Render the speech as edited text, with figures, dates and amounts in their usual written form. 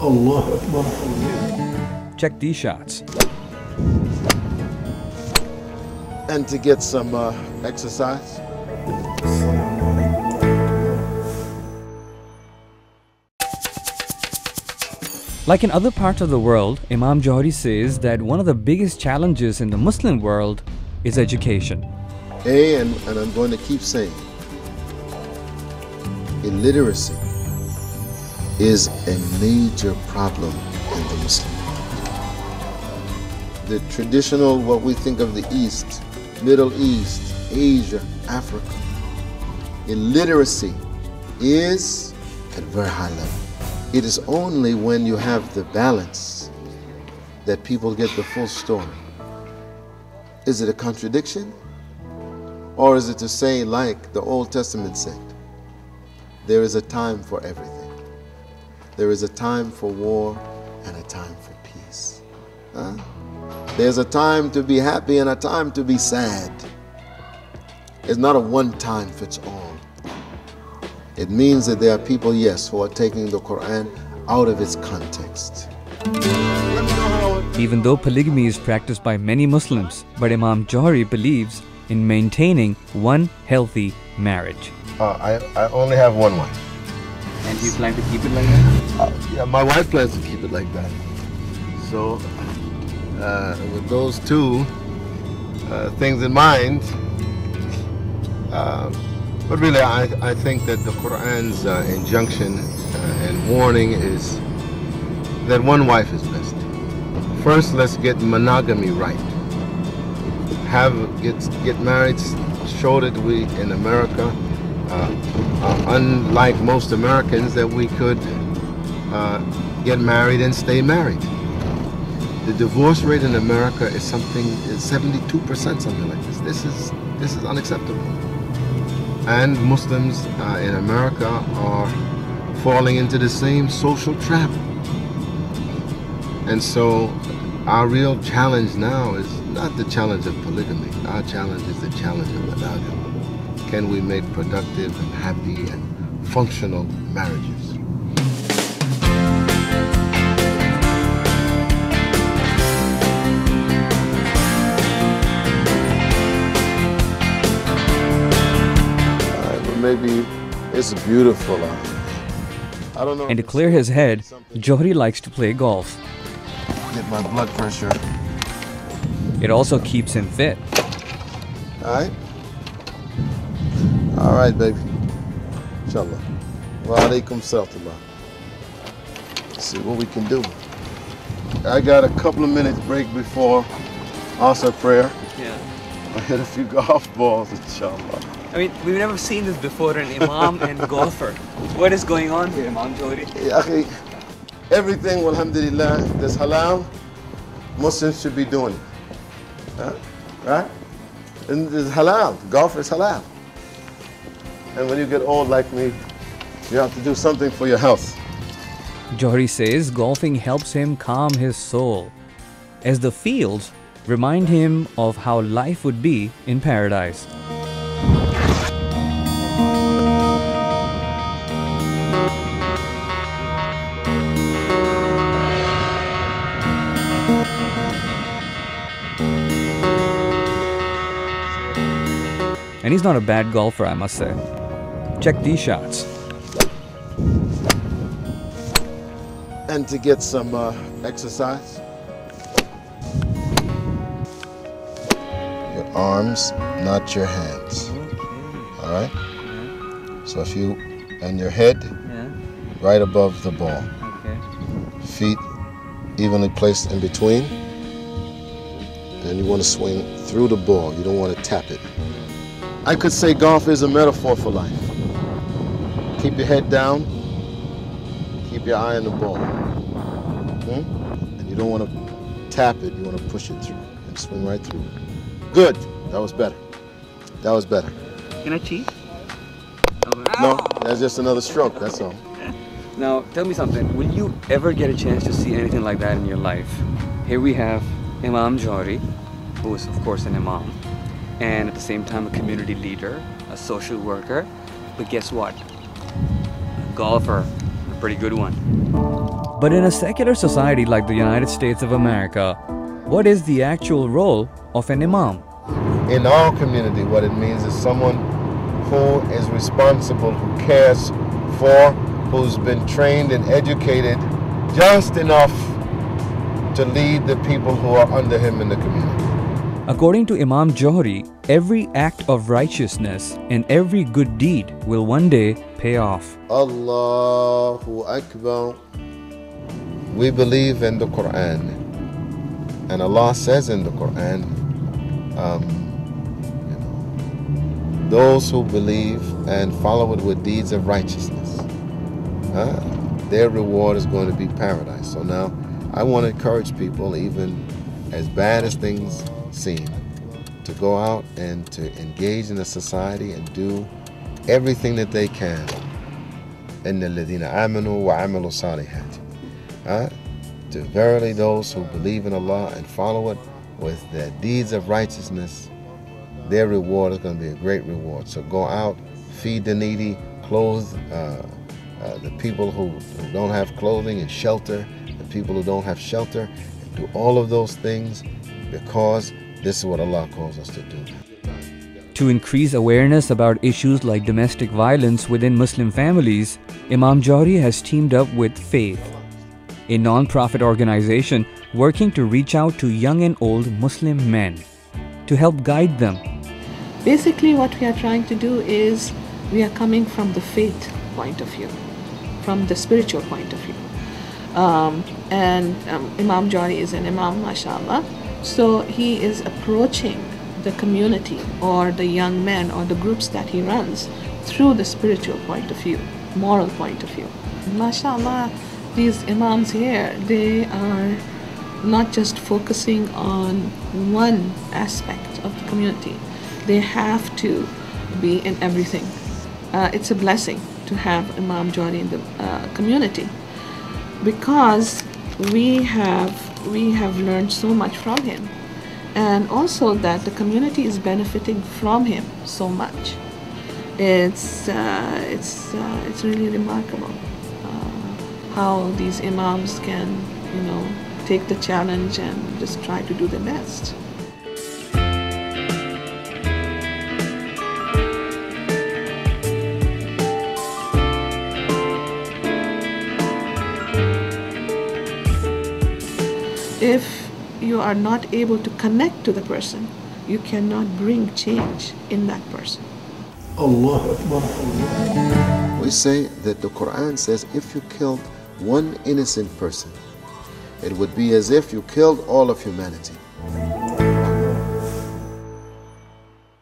Allah Akbar. Check these shots. And to get some exercise. Like in other parts of the world, Imam Johari says that one of the biggest challenges in the Muslim world is education. And I'm going to keep saying, illiteracy is a major problem in the Muslim world. The traditional, what we think of the East, Middle East, Asia, Africa, illiteracy is at a very high level. It is only when you have the balance that people get the full story. Is it a contradiction? Or is it to say, like the Old Testament said, there is a time for everything. There is a time for war and a time for peace. Huh? There's a time to be happy and a time to be sad. It's not a one-time fits all. It means that there are people, yes, who are taking the Quran out of its context. Even though polygamy is practiced by many Muslims, but Imam Johari believes in maintaining one healthy marriage. I only have one wife. And you plan to keep it like that? Yeah, my wife plans to keep it like that. So, with those two things in mind, but really I think that the Quran's injunction and warning is that one wife is best. First, let's get monogamy right. Get married, show that we in America, unlike most Americans, that we could get married and stay married. The divorce rate in America is 72%, something like this. This is unacceptable. And Muslims in America are falling into the same social trap. And so our real challenge now is not the challenge of polygamy. Our challenge is the challenge of monogamy. Can we make productive and happy and functional marriages? Maybe it's beautiful out here. I don't know. And to clear his head, Johari likes to play golf. Get my blood pressure. It also keeps him fit. Alright? Alright, baby. Inshallah. Wa alaikum salam. Let's see what we can do. I got a couple of minutes break before Asr prayer. Yeah. I hit a few golf balls, inshallah. I mean, we've never seen this before, an imam and golfer. What is going on here, Imam Johari? Everything, alhamdulillah, that's halal, Muslims should be doing it. Huh? Right? And it's halal. Golf is halal. And when you get old like me, you have to do something for your health. Johari says golfing helps him calm his soul, as the fields remind him of how life would be in paradise. And he's not a bad golfer, I must say. Check these shots. And to get some exercise. Your arms, not your hands. All right? So if you, and your head right above the ball. Feet evenly placed in between. And you want to swing through the ball. You don't want to tap it. I could say golf is a metaphor for life. Keep your head down. Keep your eye on the ball. And you don't want to tap it. You want to push it through and swing right through. Good. That was better. That was better. Can I cheat? No, that's just another stroke. That's all. Now, tell me something. Will you ever get a chance to see anything like that in your life? Here we have Imam Johari, who is, of course, an imam, and at the same time a community leader, a social worker, but guess what? A golfer, a pretty good one. But in a secular society like the United States of America, what is the actual role of an imam? In our community, what it means is someone who is responsible, who cares for, who's been trained and educated just enough to lead the people who are under him in the community. According to Imam Johari, every act of righteousness and every good deed will one day pay off. Allahu Akbar. We believe in the Quran, and Allah says in the Quran, those who believe and follow it with deeds of righteousness, their reward is going to be paradise. So now, I want to encourage people, even as bad as things seem, to go out and to engage in the society and do everything that they can. إِنَّ الَّذِينَ آمَنُوا وَعَمِلُوا الصَّالِحَاتِ. To verily those who believe in Allah and follow it with their deeds of righteousness, their reward is going to be a great reward. So go out, feed the needy, clothe the people who don't have clothing, and shelter the people who don't have shelter. And do all of those things, because this is what Allah calls us to do. To increase awareness about issues like domestic violence within Muslim families, Imam Johari has teamed up with Faith, a non-profit organization working to reach out to young and old Muslim men to help guide them. Basically, what we are trying to do is we are coming from the faith point of view, from the spiritual point of view. Imam Johari is an imam, mashallah. So he is approaching the community or the young men or the groups that he runs through the spiritual point of view, moral point of view. Mashallah, these imams here, they are not just focusing on one aspect of the community. They have to be in everything. It's a blessing to have Imam Johari in the community, because we have learned so much from him, and also that the community is benefiting from him so much. It's really remarkable how these imams can, take the challenge and just try to do the best. If you are not able to connect to the person, you cannot bring change in that person. Allah Akbar. We say that the Quran says if you killed one innocent person, it would be as if you killed all of humanity.